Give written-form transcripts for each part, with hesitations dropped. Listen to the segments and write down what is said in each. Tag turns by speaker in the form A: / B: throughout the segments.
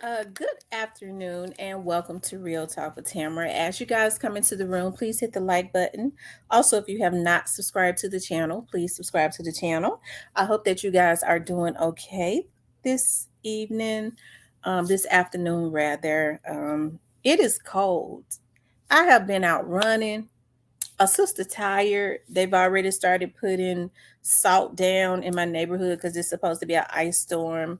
A: Good afternoon and welcome to Real Talk with Tamara. As you guys come into the room, please hit the like button. Also, if you have not subscribed to the channel, please subscribe to the channel. I hope that you guys are doing okay this evening, this afternoon rather. It is cold. I have been out running. A sister tired. They've already started putting salt down in my neighborhood because it's supposed to be an ice storm.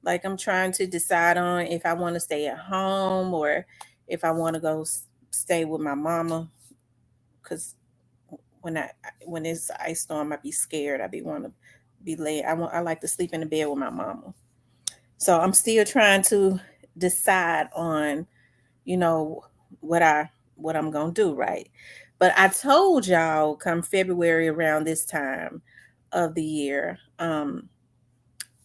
A: Like I'm trying to decide on if I want to stay at home or if I want to go stay with my mama. Cause when I when it's an ice storm, I be scared. I be want to be late. I like to sleep in the bed with my mama. So I'm still trying to decide on you know what I'm gonna do, right? But I told y'all come February around this time of the year,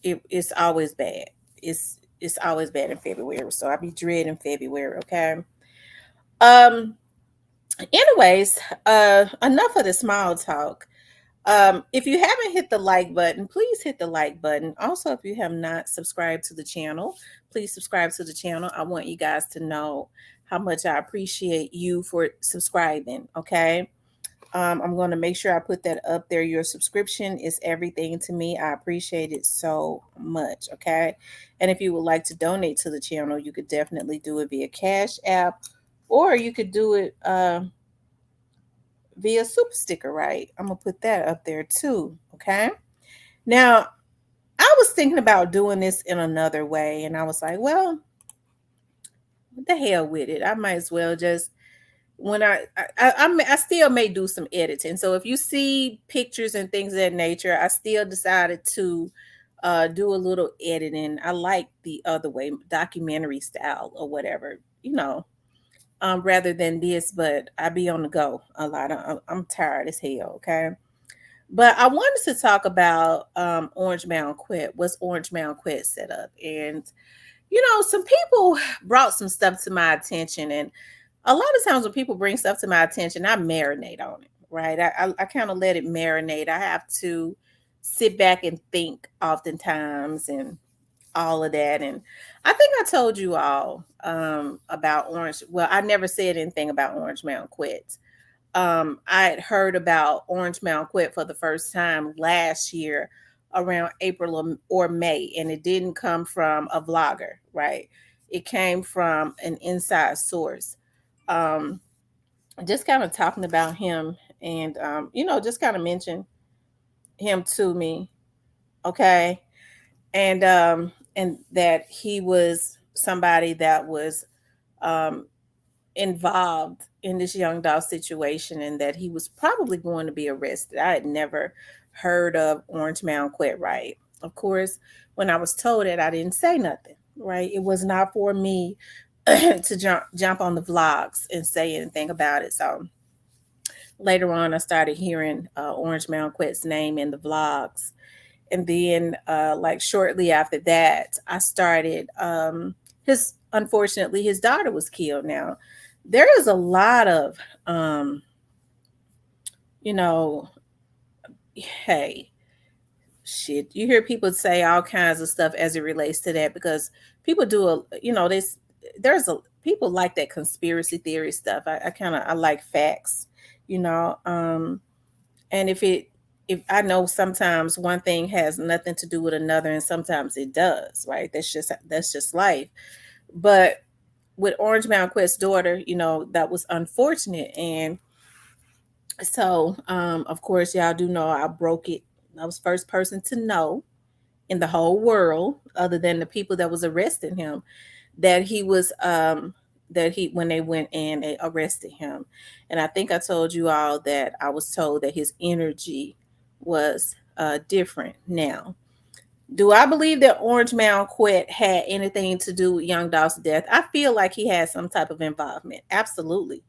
A: it's always bad. It's always bad in February. So I be dreading February, okay? Um anyways, enough of the small talk. If you haven't hit the like button, please hit the like button. Also, if you have not subscribed to the channel, please subscribe to the channel. I want you guys to know how much I appreciate you for subscribing, okay? I'm going to make sure I put that up there. Your subscription is everything to me. I appreciate it so much. Okay. And if you would like to donate to the channel, you could definitely do it via Cash App or you could do it via Super Sticker, right? I'm going to put that up there too. Okay. Now, I was thinking about doing this in another way, and I was like, well, what the hell with it? I might as well just when I still may do some editing. So if you see pictures and things of that nature, I still decided to do a little editing. I like the other way, documentary style or whatever, rather than this. But I be on the go a lot. I'm tired as hell. Okay. But I wanted to talk about Orange Mound Quit. What's Orange Mound Quit set up? And some people brought some stuff to my attention, and a lot of times when people bring stuff to my attention, I marinate on it, right? I kind of let it marinate. I have to sit back and think oftentimes and all of that. And I think I told you all about Orange. Well, I never said anything about Orange Mountain Quit. I had heard about Orange Mountain Quit for the first time last year around April or May, and it didn't come from a vlogger, right? It came from an inside source. Um, just kind of talking about him and just kind of mention him to me, okay? And that he was somebody that was um involved in this young doll situation and that he was probably going to be arrested. I had never heard of Orange Mound Quit, right? Of course, when I was told it, I didn't say nothing, right? It was not for me to jump on the vlogs and say anything about it. So later on, I started hearing Orange Mound Quit's name in the vlogs. And then, like shortly after that, I started. Unfortunately, his daughter was killed. Now, there is a lot of, um, you know, hey, shit. You hear people say all kinds of stuff as it relates to that because people do this. There's a people like that conspiracy theory stuff. I like facts, you know. And if I know sometimes one thing has nothing to do with another and sometimes it does, right? That's just life. But with Orange Mound Quest's daughter, that was unfortunate. And so of course y'all do know I broke it. I was first person to know in the whole world, other than the people that was arresting him, that he was that he when they went and they arrested him. And I think I told you all that I was told that his energy was different now. Do I believe that Orange Mound Quet had anything to do with Young Dolph's death? I feel like he had some type of involvement. Absolutely.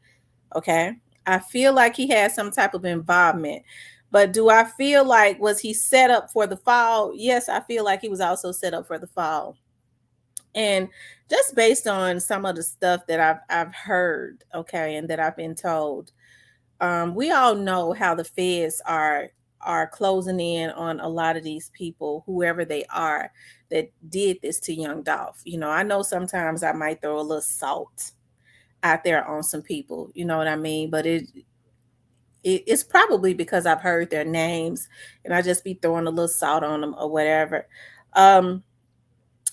A: Okay. I feel like he had some type of involvement. But do I feel like was he set up for the fall? Yes, I feel like he was also set up for the fall. And just based on some of the stuff that I've heard, okay, and that I've been told, we all know how the feds are closing in on a lot of these people, whoever they are, that did this to young Dolph. I know sometimes I might throw a little salt out there on some people, you know what I mean? But it's probably because I've heard their names and I just be throwing a little salt on them or whatever. Um,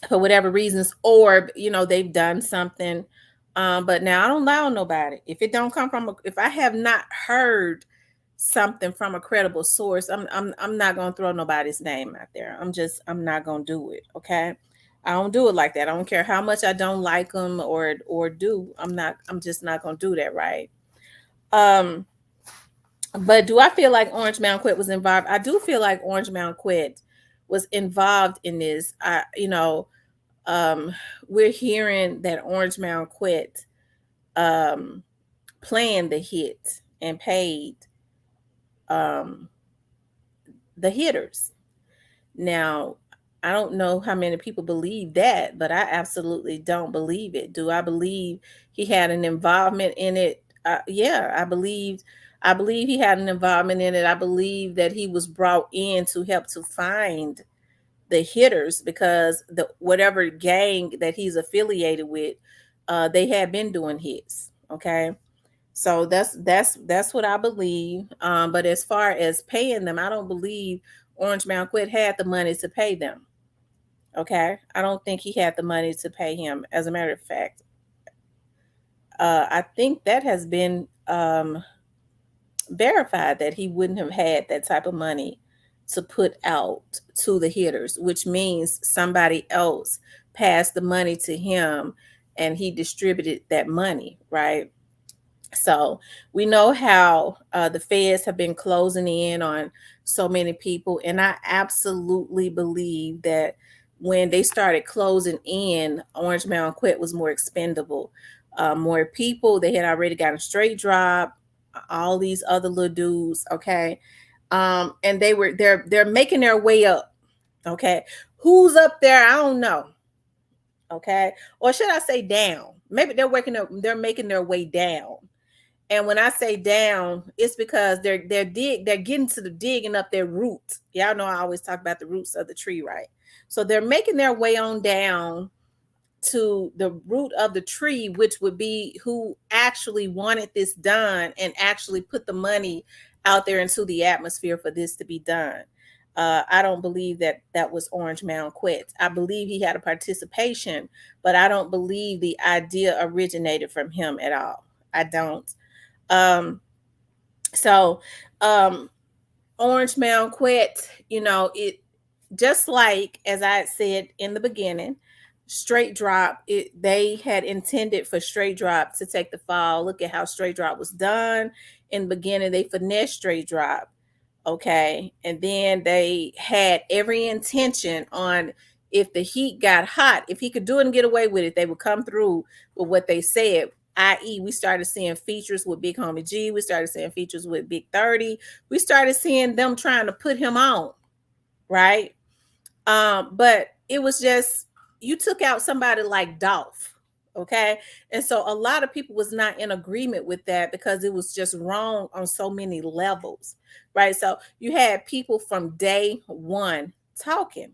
A: for whatever reasons, or they've done something. But now I don't lie on nobody. If it don't come from if I have not heard something from a credible source, I'm not gonna throw nobody's name out there. I'm not gonna do it. Okay. I don't do it like that. I don't care how much I don't like them or do. I'm just not gonna do that, right? Um, but do I feel like Orange Mountain Quet was involved? I do feel like Orange Mountain Quet was involved in this. Um, we're hearing that Orange Mound Quet um, planned the hit and paid um, the hitters. Now, I don't know how many people believe that, but I absolutely don't believe it. Do I believe he had an involvement in it? Yeah, I believe he had an involvement in it. I believe that he was brought in to help to find the hitters because the whatever gang that he's affiliated with, they had been doing hits. Okay, so that's what I believe. But as far as paying them, I don't believe Orange Mound Quit had the money to pay them. Okay, I don't think he had the money to pay him. As a matter of fact, I think that has been verified that he wouldn't have had that type of money to put out to the hitters, which means somebody else passed the money to him and he distributed that money, right? So we know how the feds have been closing in on so many people. And I absolutely believe that when they started closing in, Orange Mound Quit was more expendable. More people, they had already gotten straight drop, all these other little dudes, okay? And they're making their way up, okay? Who's up there? I don't know. Okay. Or should I say down? Maybe they're making their way down. And when I say down, it's because they're getting to the digging up their roots. Y'all know I always talk about the roots of the tree, right? So they're making their way on down to the root of the tree, which would be who actually wanted this done and actually put the money out there into the atmosphere for this to be done. I don't believe that that was Orange Mound Quit. I believe he had a participation, but I don't believe the idea originated from him at all. I don't. Um, so um, Orange Mound Quit, it just like as I said in the beginning, straight drop, they had intended for straight drop to take the fall. Look at how straight drop was done in the beginning. They finessed straight drop. Okay. And then they had every intention on if the heat got hot, if he could do it and get away with it, they would come through with what they said. I.e., we started seeing features with Big Homie G. We started seeing features with Big 30. We started seeing them trying to put him on, right? But it was just you took out somebody like Dolph, okay? And so a lot of people was not in agreement with that because it was just wrong on so many levels, right? So you had people from day one talking.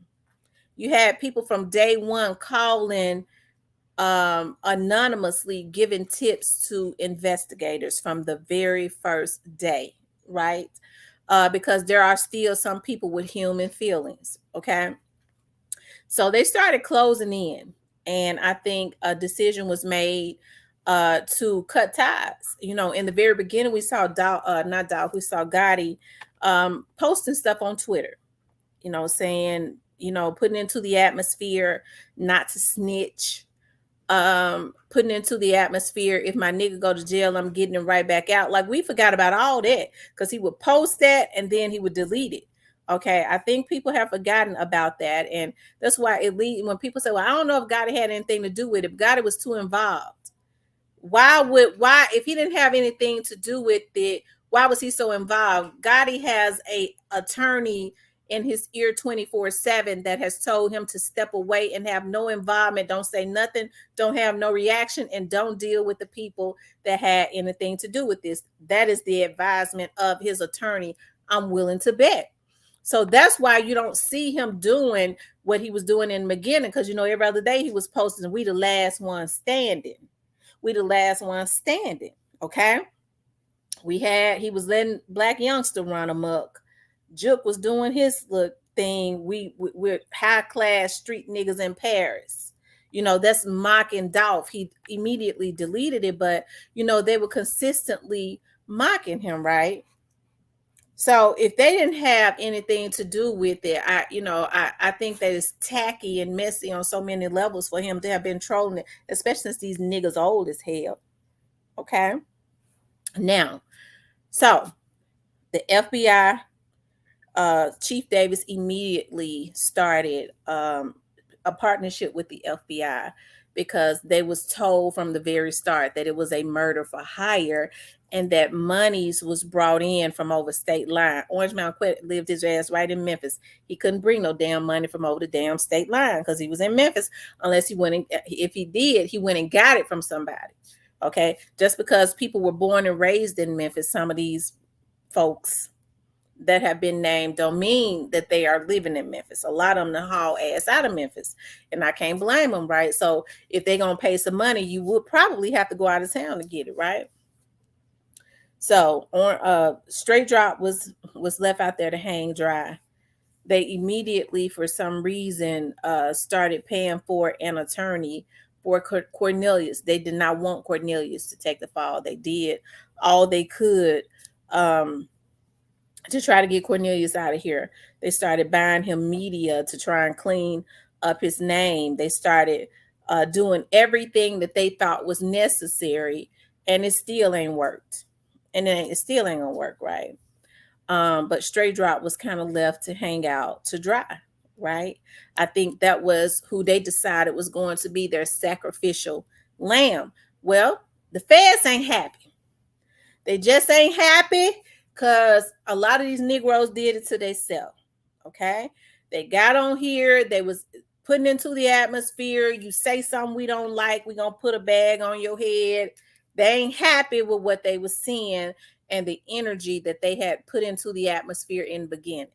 A: You had people from day one calling anonymously giving tips to investigators from the very first day, right? Because there are still some people with human feelings, okay? So they started closing in, and I think a decision was made to cut ties. In the very beginning, we saw not Dow, we saw Gotti posting stuff on Twitter. Saying putting into the atmosphere not to snitch, putting into the atmosphere if my nigga go to jail I'm getting him right back out. Like we forgot about all that because he would post that and then he would delete it. Okay, I think people have forgotten about that, and that's why it lead when people say, well, I don't know if Gotti had anything to do with it. Gotti was too involved. Why if he didn't have anything to do with it, why was he so involved? Gotti has a attorney in his ear 24/7 that has told him to step away and have no involvement, don't say nothing, don't have no reaction, and don't deal with the people that had anything to do with this. That is the advisement of his attorney I'm willing to bet. So that's why you don't see him doing what he was doing in the beginning, because every other day he was posting, "We the last one standing. We the last one standing." Okay. He was letting black youngster run amok. Juke was doing his little thing. We're high class street niggas in Paris. That's mocking Dolph. He immediately deleted it, but they were consistently mocking him, right? So if they didn't have anything to do with it, I think that it's tacky and messy on so many levels for him to have been trolling it, especially since these niggas old as hell. Okay. Now, so the FBI, Chief Davis immediately started a partnership with the FBI, because they was told from the very start that it was a murder for hire, and that monies was brought in from over state line. Orange Mountain Quette lived his ass right in Memphis. He couldn't bring no damn money from over the damn state line because he was in Memphis, unless if he did, he went and got it from somebody. Okay. Just because people were born and raised in Memphis, some of these folks that have been named don't mean that they are living in Memphis. A lot of them to haul ass out of Memphis, and I can't blame them, right? So if they're gonna pay some money, you would probably have to go out of town to get it, right? So Straight Drop was left out there to hang dry. They immediately, for some reason, started paying for an attorney for Cornelius. They did not want Cornelius to take the fall. They did all they could to try to get Cornelius out of here. They started buying him media to try and clean up his name. They started doing everything that they thought was necessary, and it still ain't worked. And it still ain't gonna work, right? But Straight Drop was kind of left to hang out to dry, right? I think that was who they decided was going to be their sacrificial lamb. Well, the feds ain't happy. They just ain't happy because a lot of these Negroes did it to themselves. Okay. They got on here. They was putting into the atmosphere. You say something we don't like, we're going to put a bag on your head. They ain't happy with what they was seeing and the energy that they had put into the atmosphere in the beginning.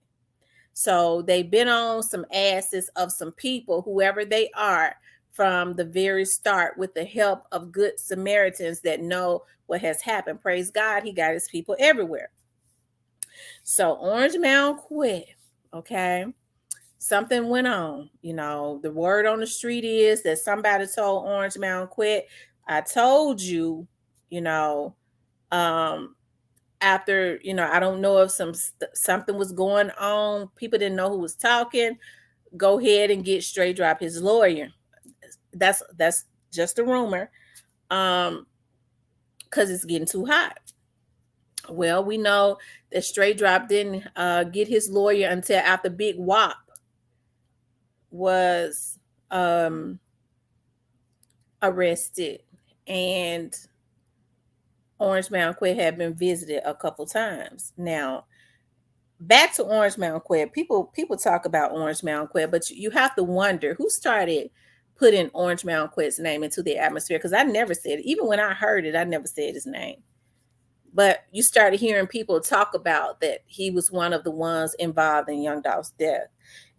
A: So they've been on some asses of some people, whoever they are, from the very start, with the help of good Samaritans that know what has happened. Praise God, he got his people everywhere. So Orange Mound quit, okay? Something went on. The word on the street is that somebody told Orange Mound quit. I told you, after, I don't know if something was going on. People didn't know who was talking. Go ahead and get Straight Drop his lawyer. That's just a rumor, because it's getting too hot. Well, we know that Straight Drop didn't get his lawyer until after Big Wop was arrested, and Orange Mound Quette had been visited a couple times. Now, back to Orange Mound Quette. People talk about Orange Mound Quette, but you have to wonder who started putting Orange Mound Quette's name into the atmosphere, because I never said it. Even when I heard it, I never said his name. But you started hearing people talk about that he was one of the ones involved in Young Dolph's death.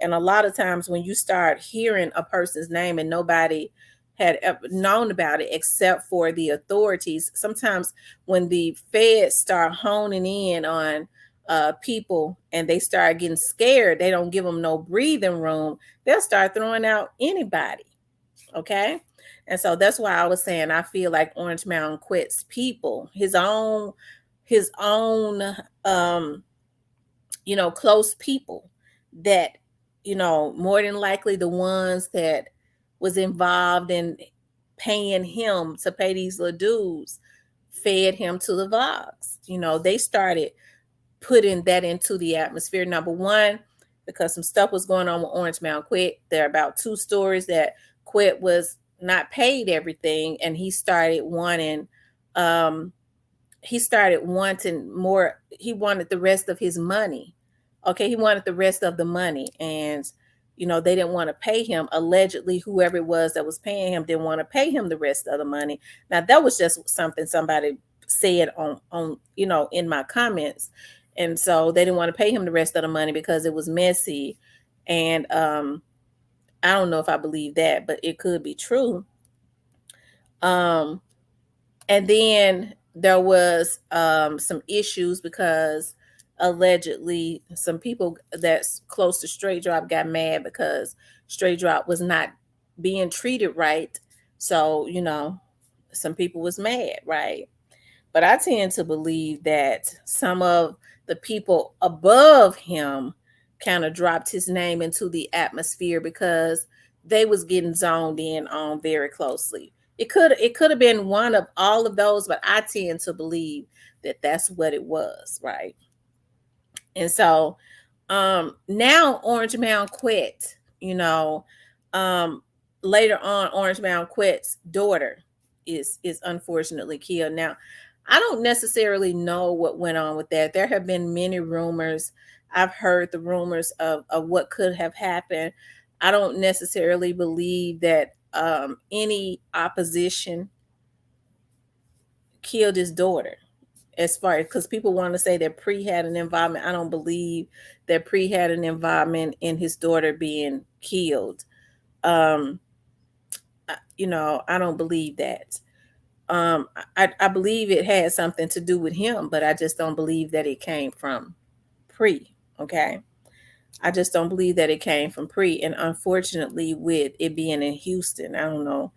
A: And a lot of times when you start hearing a person's name and nobody had ever known about it except for the authorities, sometimes when the feds start honing in on people and they start getting scared, they don't give them no breathing room, they'll start throwing out anybody. Okay. And so that's why I was saying I feel like Orange Mound Quette's people, his own close people, that more than likely the ones that was involved in paying him to pay these little dudes fed him to the vlogs. They started putting that into the atmosphere. Number one, because some stuff was going on with Orange Mound Quette. There are about 2 stories that Quette was not paid everything, and he started wanting more. He wanted the rest of his money. Okay, he wanted the rest of the money, and they didn't want to pay him. Allegedly, whoever it was that was paying him didn't want to pay him the rest of the money. Now, that was just something somebody said on in my comments, And so they didn't want to pay him the rest of the money because it was messy. And I don't know if I believe that, but it could be true. Um, and then there was some issues because allegedly some people that's close to Straight Drop got mad because Straight Drop was not being treated right. So, some people was mad, right? But I tend to believe that some of the people above him kind of dropped his name into the atmosphere because they was getting zoned in on very closely. It could have been one of all of those, but I tend to believe that that's what it was, right? And so now Orange Mound Quette, um later on Orange Mound Quette's daughter is unfortunately killed. Now, I don't necessarily know what went on with that. There have been many rumors. I've heard the rumors of what could have happened. I don't necessarily believe that any opposition killed his daughter, as far as, because people want to say that Pre had an involvement. I don't believe that Pre had an involvement in his daughter being killed. Um, I don't believe that. I believe it had something to do with him, but I just don't believe that it came from Pre. Okay. I just don't believe that it came from Pre. And unfortunately, with it being in Houston, I don't know.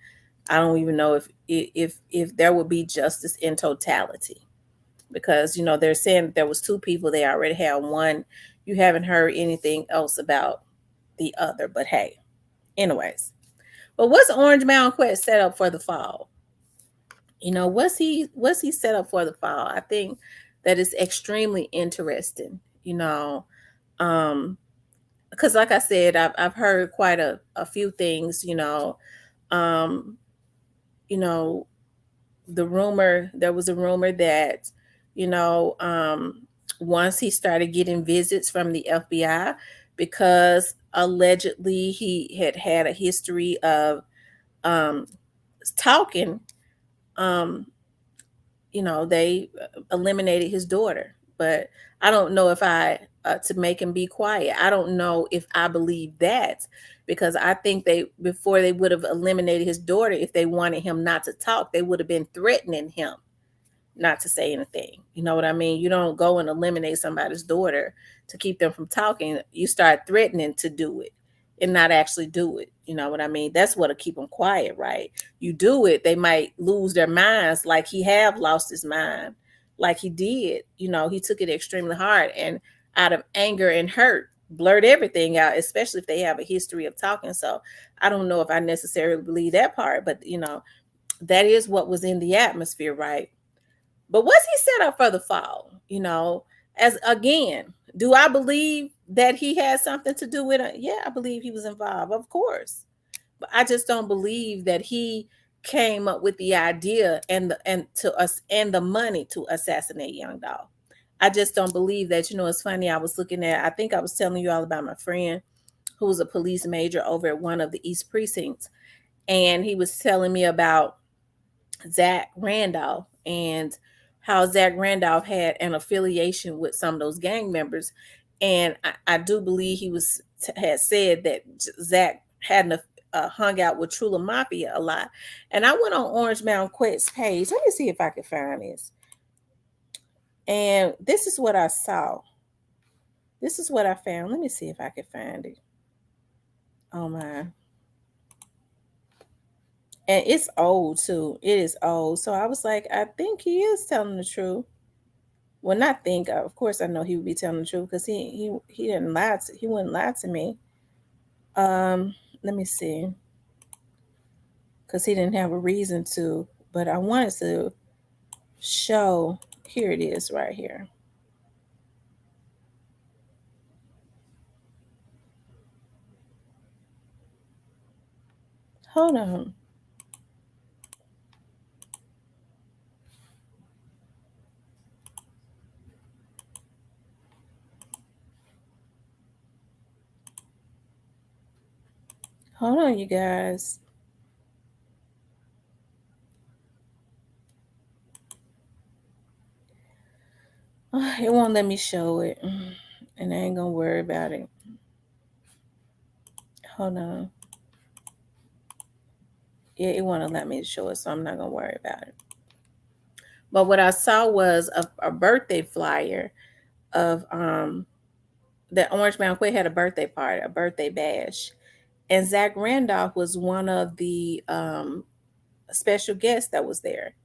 A: I don't even know if there would be justice in totality, because they're saying that there was two people. They already had one. You haven't heard anything else about the other, but hey, anyways. But what's Orange Mound Quest set up for the fall? What's he set up for the fall? I think that is extremely interesting. Um because like I said, I've heard quite a few things. Um you know there was a rumor that, you know, um, once he started getting visits from the FBI, because allegedly he had had a history of um, talking, um, they eliminated his daughter. But I don't know if to make him be quiet. I don't know if I believe that, because I think before they would have eliminated his daughter, if they wanted him not to talk, they would have been threatening him not to say anything. You know what I mean? You don't go and eliminate somebody's daughter to keep them from talking. You start threatening to do it and not actually do it. You know what I mean? That's what'll keep them quiet, right? You do it, they might lose their minds, like he have lost his mind, like he did. He took it extremely hard and out of anger and hurt, blurt everything out, especially if they have a history of talking. So I don't know if I necessarily believe that part, but that is what was in the atmosphere, right? But what's he set up for the fall? As again, do I believe that he had something to do with it? Yeah, I believe he was involved, of course. But I just don't believe that he came up with the idea and to us and the money to assassinate Young Dog. I just don't believe that. It's funny. I was looking at, I think I was telling you all about my friend who was a police major over at one of the East precincts. And he was telling me about Zach Randolph and how Zach Randolph had an affiliation with some of those gang members. And I do believe had said that Zach hadn't hung out with Trula Mafia a lot. And I went on Orange Mound Quette's page. Let me see if I can find this. And this is what I saw. This is what I found. Let me see if I can find it. Oh my. And it's old too. It is old. So I was like, I think he is telling the truth. Well, not think. Of course, I know he would be telling the truth because he didn't lie. He wouldn't lie to me. Let me see, because he didn't have a reason to. But I wanted to show. Here it is, right here. Hold on. Hold on, you guys. It won't let me show it. And I ain't gonna worry about it. Hold on. Yeah, it won't let me show it, so I'm not gonna worry about it. But what I saw was a birthday flyer of that Orange Mountain Quay had a birthday party, a birthday bash. And Zach Randolph was one of the special guests that was there.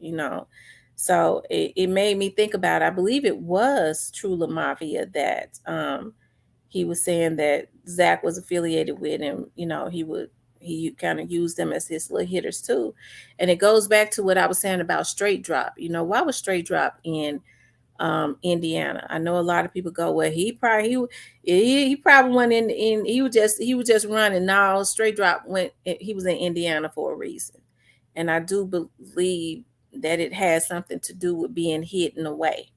A: So it made me think about, I believe it was True Mafia that he was saying that Zach was affiliated with him. He kind of used them as his little hitters too. And it goes back to what I was saying about Straight Drop. Why was Straight Drop in Indiana? I know a lot of people go, well, he probably went in he was just running. Now Straight Drop he was in Indiana for a reason. And I do believe that it has something to do with being hidden away.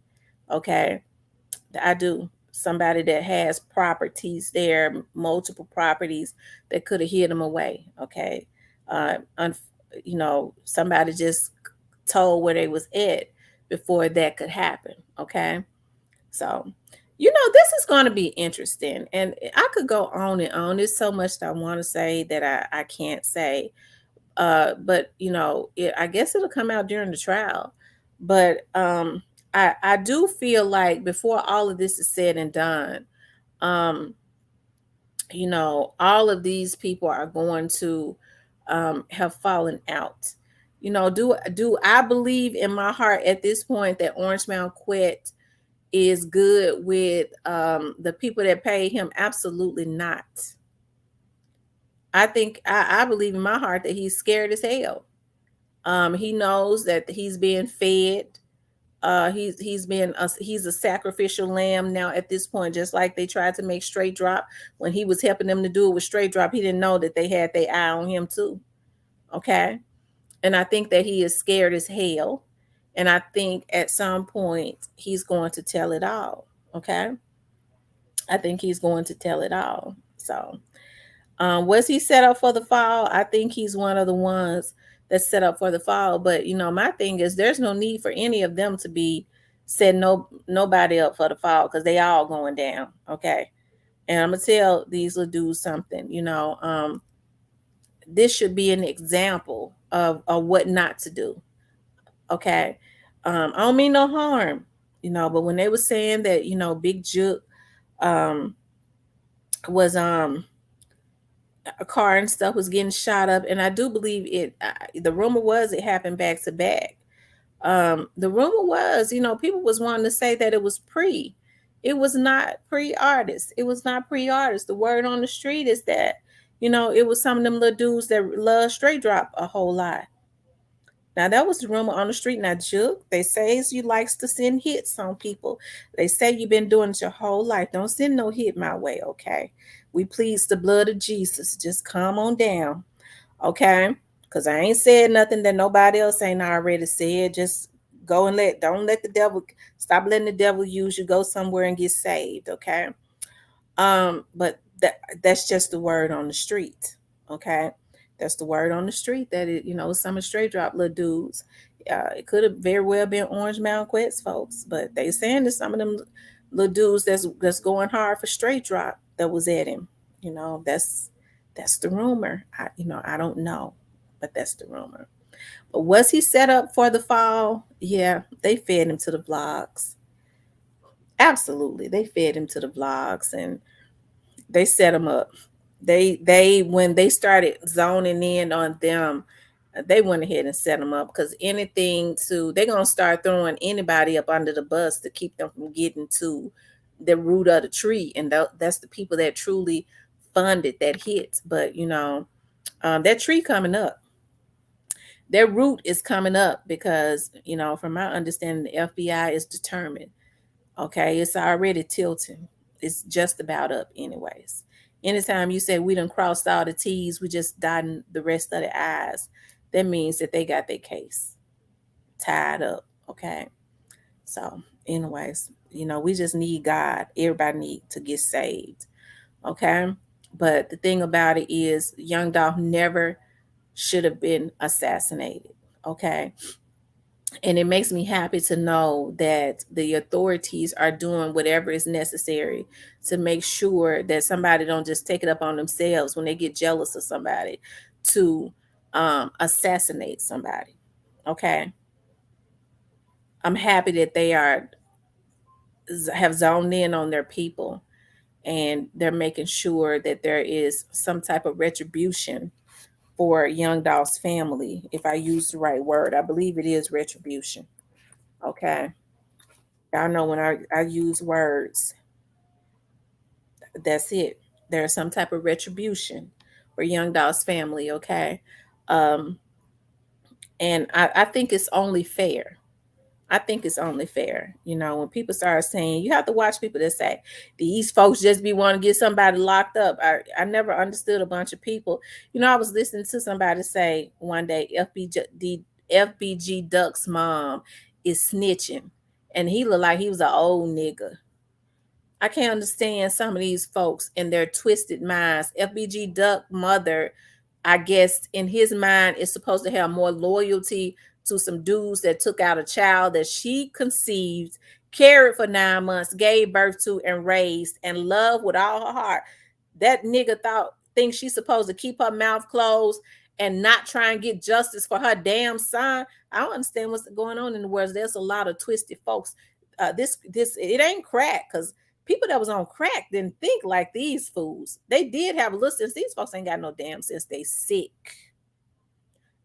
A: Okay. I do. Somebody that has properties there, multiple properties that could have hid them away. Okay. Uh, un- somebody just told where they was at before that could happen. Okay. So, this is going to be interesting. And I could go on and on. There's so much that I want to say that I can't say. But I guess it'll come out during the trial. But I do feel like before all of this is said and done, um, all of these people are going to have fallen out. Do I believe in my heart at this point that Orange Mountain Quette is good with the people that paid him? Absolutely not. I believe in my heart that he's scared as hell. He knows that he's being fed. He's a sacrificial lamb now at this point, just like they tried to make Straight Drop when he was helping them to do it with Straight Drop. He didn't know that they had their eye on him too. Okay. And I think that he is scared as hell. And I think at some point he's going to tell it all. Okay. I think he's going to tell it all. So was he set up for the fall? I think he's one of the ones that's set up for the fall. But my thing is, there's no need for any of them to be setting nobody up for the fall because they all going down. Okay, and I'm gonna tell these little dudes something. This should be an example of what not to do. Okay, I don't mean no harm. But when they were saying that, Big Juke um, was a car and stuff was getting shot up, and I do believe it. The rumor was it happened back to back. The rumor was, people was wanting to say that it was pre. It was not pre-artist. It was not pre-artist. The word on the street is that, it was some of them little dudes that love Straight Drop a whole lot. Now that was the rumor on the street. Now, Juke, they say you likes to send hits on people. They say you've been doing it your whole life. Don't send no hit my way, okay? We please the blood of Jesus. Just calm on down, okay? Because I ain't said nothing that nobody else ain't already said. Just go and don't let the devil, stop letting the devil use you. Go somewhere and get saved, okay? But that's just the word on the street, okay? That's the word on the street that some of Straight Drop little dudes. It could have very well been Orange Mountain Quette's folks, but they saying that some of them little dudes that's going hard for Straight Drop that was at him. That's the rumor. I don't know, but that's the rumor. But was he set up for the fall? Yeah, they fed him to the vlogs. Absolutely, they fed him to the vlogs, and they set him up. They when they started zoning in on them, they went ahead and set them up because they're gonna start throwing anybody up under the bus to keep them from getting to the root of the tree, and that's the people that truly funded that hit. But that tree coming up, their root is coming up because from my understanding, the FBI is determined. Okay, it's already tilting. It's just about up, anyways. Anytime you say we done crossed all the T's, we just dotting the rest of the I's, that means that they got their case tied up. Okay. So, anyways, we just need God. Everybody need to get saved. Okay. But the thing about it is, Young Dolph never should have been assassinated. Okay. And it makes me happy to know that the authorities are doing whatever is necessary to make sure that somebody don't just take it up on themselves when they get jealous of somebody to assassinate somebody. Okay. I'm happy that they are have zoned in on their people, and they're making sure that there is some type of retribution for Young Dolph's family. If I use the right word, I believe it is retribution. Okay. Y'all know when I use words, that's it. There's some type of retribution for Young Dolph's family. Okay. Um, and I think it's only fair. I think it's only fair. You know, when people start saying, you have to watch people that say, these folks just be wanting to get somebody locked up. I never understood a bunch of people. You know, I was listening to somebody say one day, FBG Duck's mom is snitching. And he looked like he was an old nigga. I can't understand some of these folks and their twisted minds. FBG Duck mother, I guess in his mind, is supposed to have more loyalty to some dudes that took out a child that she conceived, carried for 9 months, gave birth to, and raised, and loved with all her heart. That nigga thinks she's supposed to keep her mouth closed and not try and get justice for her damn son. I don't understand what's going on in the world. There's a lot of twisted folks. This it ain't crack, because people that was on crack didn't think like these fools. They did have a little sense. These folks ain't got no damn sense. They sick.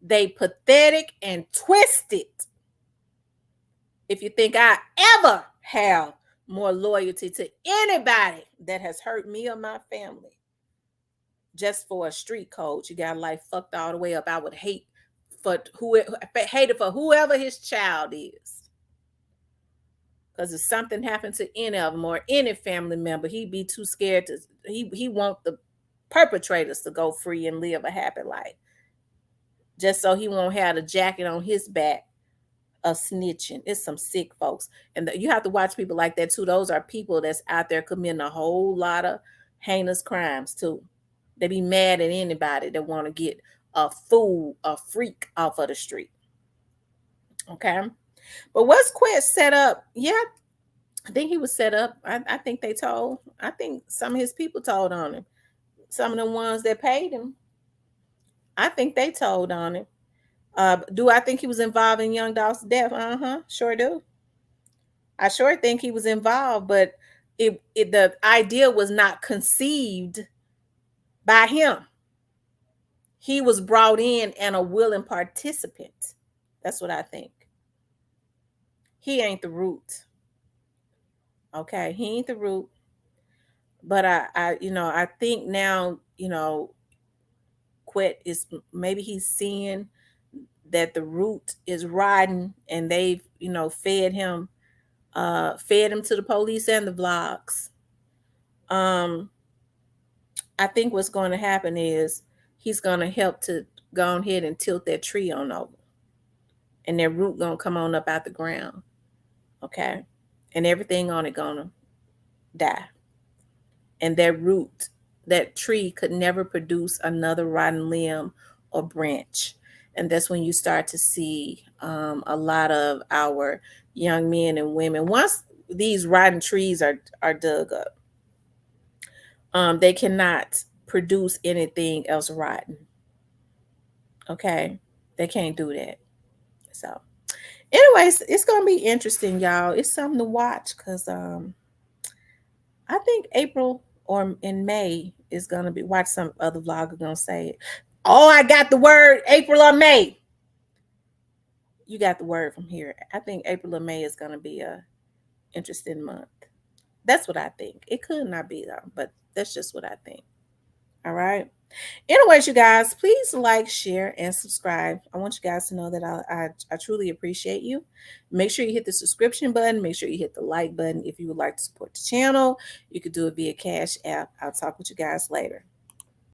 A: They pathetic and twisted. If you think I ever have more loyalty to anybody that has hurt me or my family, just for a street code, you got life fucked all the way up. I would hate it for whoever his child is. Because if something happened to any of them or any family member, he'd be too scared to. He want the perpetrators to go free and live a happy life, just so he won't have a jacket on his back of snitching. It's some sick folks, and you have to watch people like that too. Those are people that's out there committing a whole lot of heinous crimes too. They be mad at anybody that want to get a fool, a freak off of the street. Okay. But what's Quette set up? Yeah, I think he was set up. I think they told. I think some of his people told on him. Some of the ones that paid him. I think they told on him. Do I think he was involved in Young Dolph's death? Sure do. I sure think he was involved, but the idea was not conceived by him. He was brought in and a willing participant. That's what I think. He ain't the root. Okay, he ain't the root. But I think now, Quette is, maybe he's seeing that the root is riding, and they've, fed him to the police and the vlogs. I think what's going to happen is he's going to help to go ahead and tilt that tree on over, and that root going to come on up out the ground. Okay. And everything on it going to die. And that root, that tree could never produce another rotten limb or branch. And that's when you start to see a lot of our young men and women, once these rotten trees are dug up, they cannot produce anything else rotten. Okay. They can't do that. So anyways, it's gonna be interesting, y'all. It's something to watch, because I think April or in May is gonna be, watch some other vlogger gonna say it. Oh, I got the word, April or May. You got the word from here. I think April or May is gonna be a interesting month. That's what I think. It could not be though, but that's just what I think. All right. Anyways, you guys, please like, share, and subscribe. I want you guys to know that I truly appreciate you. Make sure you hit the subscription button. Make sure you hit the like button if you would like to support the channel. You could do it via Cash App. I'll talk with you guys later.